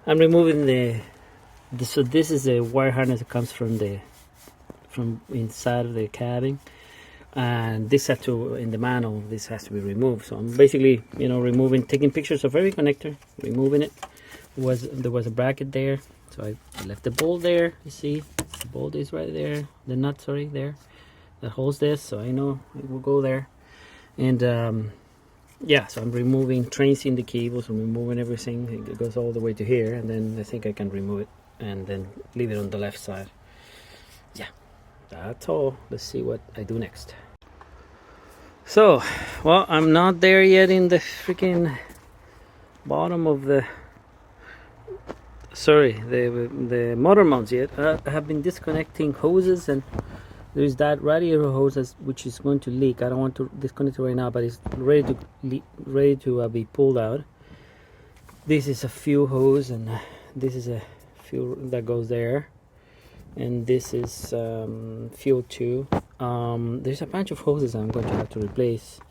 I'm removing so this is a wire harness that comes from inside of the cabin, and this has to, in the manual, this has to be removed. So I'm basically, taking pictures of every connector, removing it. There was a bracket there, so I left the bolt there. You see, the bolt is right there. The nut, sorry, there, that holds this. So I know it will go there, and yeah. So I'm removing, tracing the cables. I'm removing everything. It goes all the way to here, and then I think I can remove it and then leave it on the left side. Yeah, that's all. Let's see what I do next. So, well, I'm not there yet in the freaking bottom of the motor mounts yet. I have been disconnecting hoses, and there's that radiator hose which is going to leak. I don't want to disconnect it right now, but it's ready to be pulled out. This is a fuel hose, and this is a fuel that goes there, and this is fuel 2. There's a bunch of hoses I'm going to have to replace.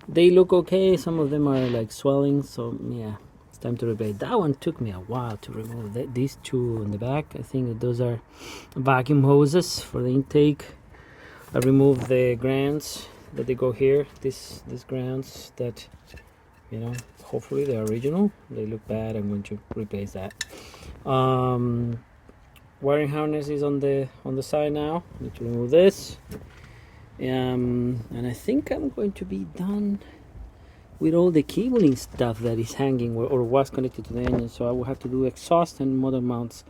They look okay. Some of them are like swelling, so yeah, it's time to replace. That one took me a while to remove. These two in the back, I think that those are vacuum hoses for the intake. I removed the grounds that they go here. These grounds that, hopefully they're original. They look bad. I'm going to replace that. Wiring harness is on the side now. Need to remove this. And I think I'm going to be done with all the cabling stuff that is hanging or was connected to the engine. So I will have to do exhaust and motor mounts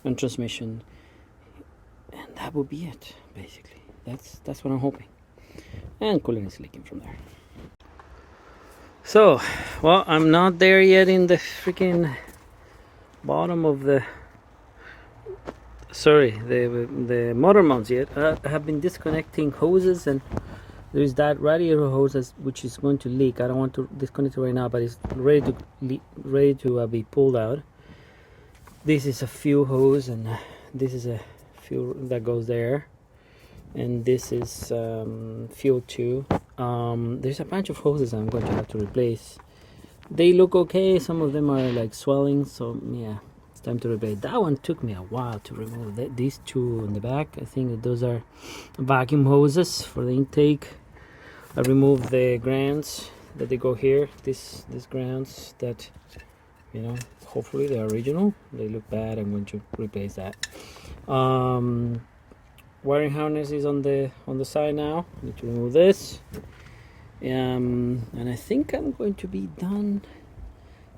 and transmission, and that will be it basically. That's what I'm hoping. And coolant is leaking from there. So, well, I'm not there yet in the freaking bottom of the motor mounts yet. I have been disconnecting hoses, and there's that radiator hose which is going to leak. I don't want to disconnect it right now, but it's ready to be pulled out. This is a fuel hose, and this is a fuel that goes there, and this is fuel 2. There's a bunch of hoses I'm going to have to replace. They look okay. Some of them are like swelling, so yeah, it's time to replace. That one took me a while to remove. These two in the back, I think that those are vacuum hoses for the intake. I removed the grounds that they go here. These grounds that, hopefully they're original. They look bad. I'm going to replace that. Wiring harness is on the side now. Need to remove this. And I think I'm going to be done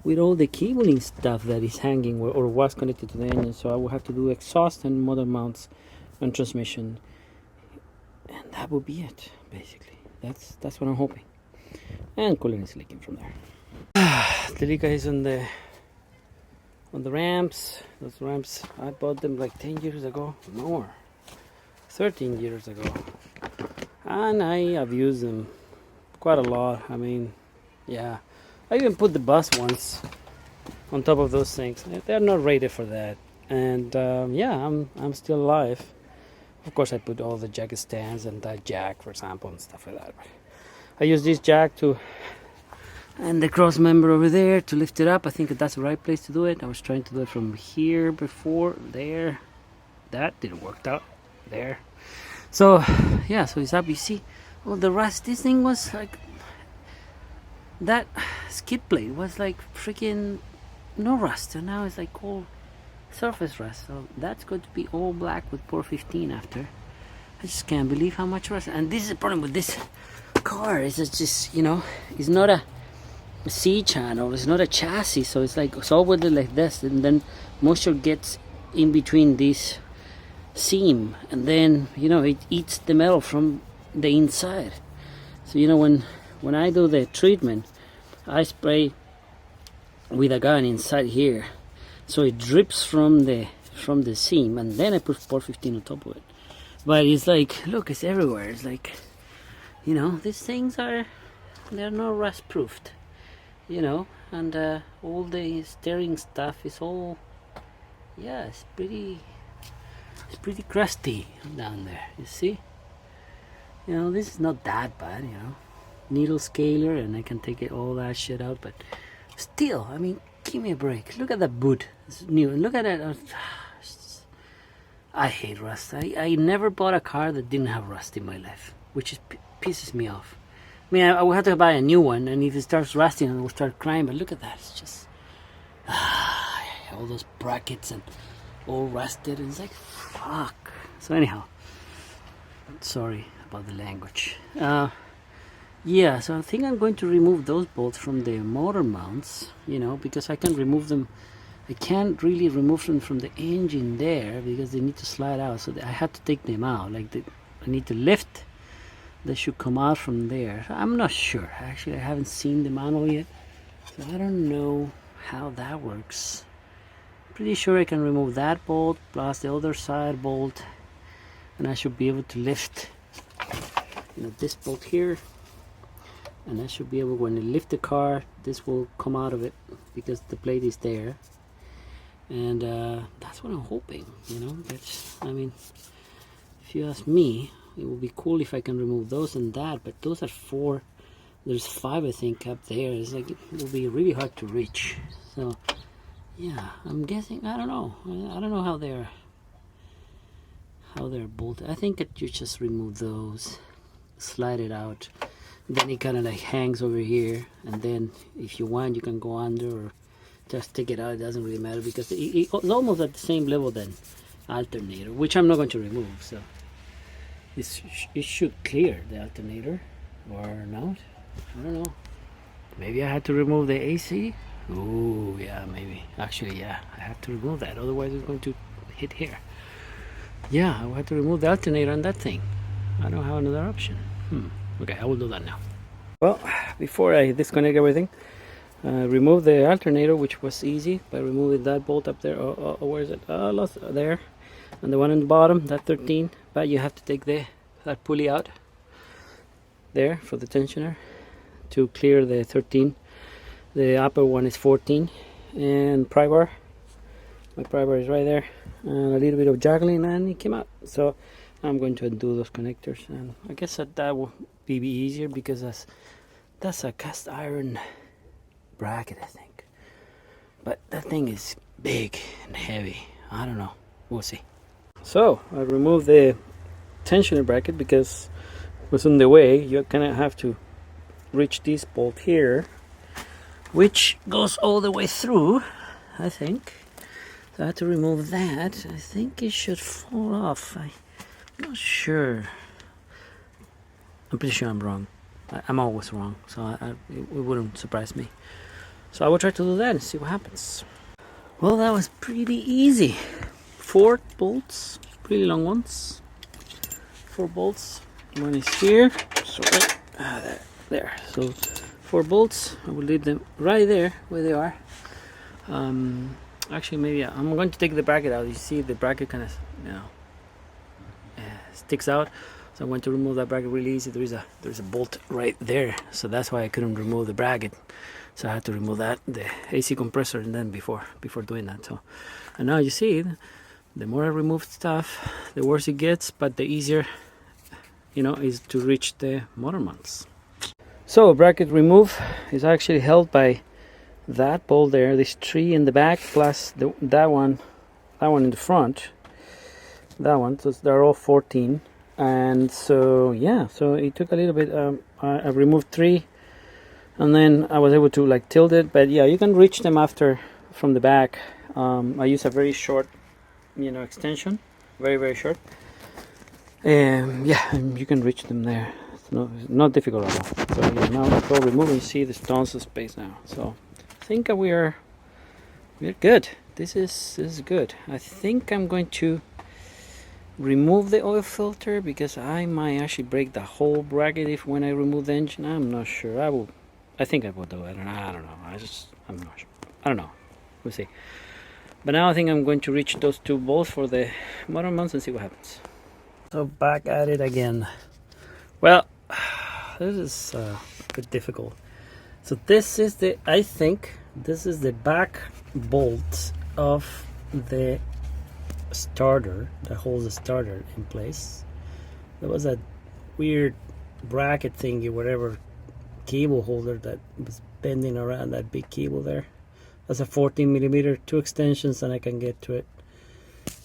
with all the cabling stuff that is hanging or was connected to the engine. So I will have to do exhaust and motor mounts and transmission, and that will be it basically. That's what I'm hoping. And coolant is leaking from there. Delica is on the ramps. Those ramps, I bought them like 10 years ago, more, 13 years ago, and I have used them quite a lot. I mean, yeah, I even put the bus once on top of those things. They're not rated for that, and yeah, I'm still alive. Of course, I put all the jack stands and that jack, for example, and stuff like that. But I use this jack and the cross member over there to lift it up. I think that's the right place to do it. I was trying to do it from here before, there. That didn't work out, there. So yeah, so it's up. You see, well, the rust. This thing was like, that skid plate was like freaking no rust, and now it's like all surface rust. So that's going to be all black with pore 15 after. I just can't believe how much rust. And this is the problem with this car, is it's just, it's not a C channel, it's not a chassis, so it's like, it's always like this, and then moisture gets in between this seam, and then it eats the metal from the inside. So when I do the treatment, I spray with a gun inside here, so it drips from the seam, and then I put pore 15 on top of it. But it's like, look, it's everywhere. It's like, these things they're not rust proofed, and all the steering stuff is all, yeah, it's pretty crusty down there. You see, this is not that bad, needle scaler, and I can take all that shit out, but still, I mean, Give me a break. Look at that boot. It's new. Look at it. I hate rust. I never bought a car that didn't have rust in my life, which is, pisses me off. I mean, I will have to buy a new one, and if it starts rusting, I will start crying. But look at that. It's just all those brackets and all rusted. And it's like, fuck. So anyhow, sorry about the language. Yeah, so I think I'm going to remove those bolts from the motor mounts, you know, because I can remove them. I can't really remove them from the engine there because they need to slide out. So I have to take them out. Like I need to lift. They should come out from there. So I'm not sure. Actually, I haven't seen the manual yet, so I don't know how that works. Pretty sure I can remove that bolt plus the other side bolt, and I should be able to lift, you know, this bolt here. And I should be able, when I lift the car, this will come out of it because the plate is there. And that's what I'm hoping, you know. But I mean, if you ask me, it would be cool if I can remove those and that, but those are 4. There's 5, I think, up there. It's like it will be really hard to reach. So yeah, I'm guessing, I don't know. I don't know how they're bolted. I think that you just remove those, slide it out. Then it kind of like hangs over here, and then if you want, you can go under or just take it out. It doesn't really matter because it's almost at the same level than alternator, which I'm not going to remove. So it should clear the alternator, or not. I don't know. Maybe I had to remove the AC. Oh yeah, maybe. Actually, yeah, I have to remove that. Otherwise, it's going to hit here. Yeah, I will have to remove the alternator on that thing. I don't have another option. Okay, I will do that now. Well, before I disconnect everything, remove the alternator, which was easy by removing that bolt up there. Where is it? Lost there, and the one on the bottom, that 13. But you have to take that pulley out there for the tensioner to clear the 13. The upper one is 14, and pry bar. My pry bar is right there, and a little bit of juggling, and it came out. So I'm going to undo those connectors, and I guess that will be easier because that's a cast iron bracket, I think. But that thing is big and heavy. I don't know. We'll see. So I removed the tensioner bracket because it was in the way. You kind of have to reach this bolt here, which goes all the way through, I think. So I had to remove that. I think it should fall off. I'm not sure. I'm pretty sure I'm wrong. I'm always wrong, so it wouldn't surprise me. So I will try to do that and see what happens. Well, that was pretty easy. 4 bolts, pretty long ones. 4 bolts. One is here. So there. So 4 bolts. I will leave them right there where they are. Actually, maybe I'm going to take the bracket out. You see, the bracket kind of, you know, sticks out. So I'm going to remove that bracket really easy. There's a bolt right there, so that's why I couldn't remove the bracket. So I had to remove that, the AC compressor, and then before doing that. So, and now you see, the more I remove stuff, the worse it gets, but the easier, you know, is to reach the motor mounts. So bracket remove is actually held by that bolt there, this 3 in the back, plus that one in the front. That one, so they're all 14. And so yeah, so it took a little bit. I removed 3, and then I was able to like tilt it. But yeah, you can reach them after from the back. I use a very short, you know, extension, very short. And yeah, and you can reach them there. It's not difficult at all. So yeah, now let's go remove and see the tons of space now. So I think we're good. This is good. I think I'm going to remove the oil filter because I might actually break the whole bracket when I remove the engine. I'm not sure. I think I will do it. I don't know. I'm not sure. I don't know. We'll see. But now I think I'm going to reach those 2 bolts for the motor mounts and see what happens. So back at it again. Well, this is a bit difficult. So this is I think this is the back bolt of the starter that holds the starter in place. There was a weird bracket thingy, whatever, cable holder that was bending around that big cable there. has a 14mm, 2 extensions, and I can get to it.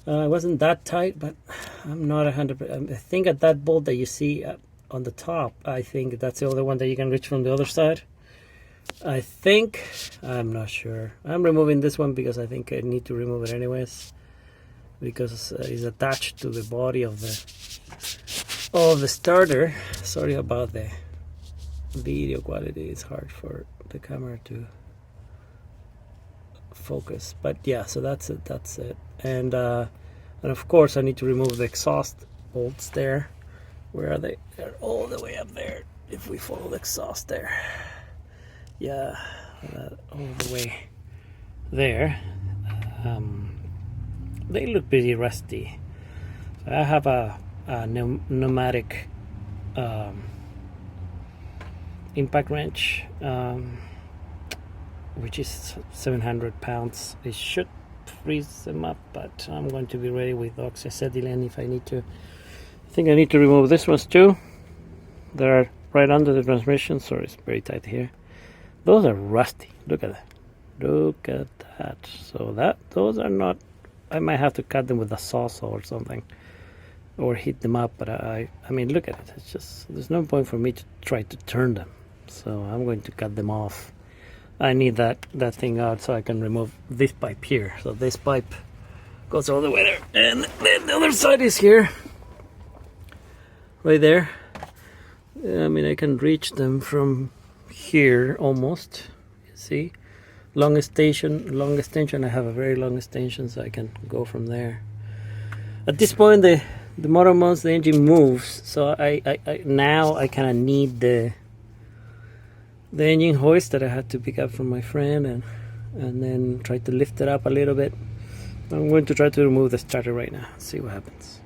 It wasn't that tight, but I'm not 100%. I think at that bolt that you see on the top, I think that's the other one that you can reach from the other side. I think, I'm not sure. I'm removing this one because I think I need to remove it anyways, because it's attached to the body of the starter. Sorry about the video quality. It's hard for the camera to focus, but yeah, so that's it. And of course I need to remove the exhaust bolts there. Where are they? They're all the way up there if we follow the exhaust there. Yeah, all the way there. They look pretty rusty. So I have a pneumatic impact wrench, which is 700 pounds. It should freeze them up, but I'm going to be ready with oxyacetylene if I need to. I think I need to remove this ones too. They're right under the transmission. Sorry, it's very tight here. Those are rusty. Look at that. Look at that. So those are not. I might have to cut them with a sawzall or something, or heat them up. But I mean, look at it. It's just, there's no point for me to try to turn them. So I'm going to cut them off. I need that thing out so I can remove this pipe here. So this pipe goes all the way there, and then the other side is here, right there. I mean, I can reach them from here almost. You see, long extension. I have a very long extension, so I can go from there. At this point, the motor mounts, the engine moves, so I now I kind of need the engine hoist that I had to pick up from my friend, and then try to lift it up a little bit. I'm going to try to remove the starter right now. See what happens.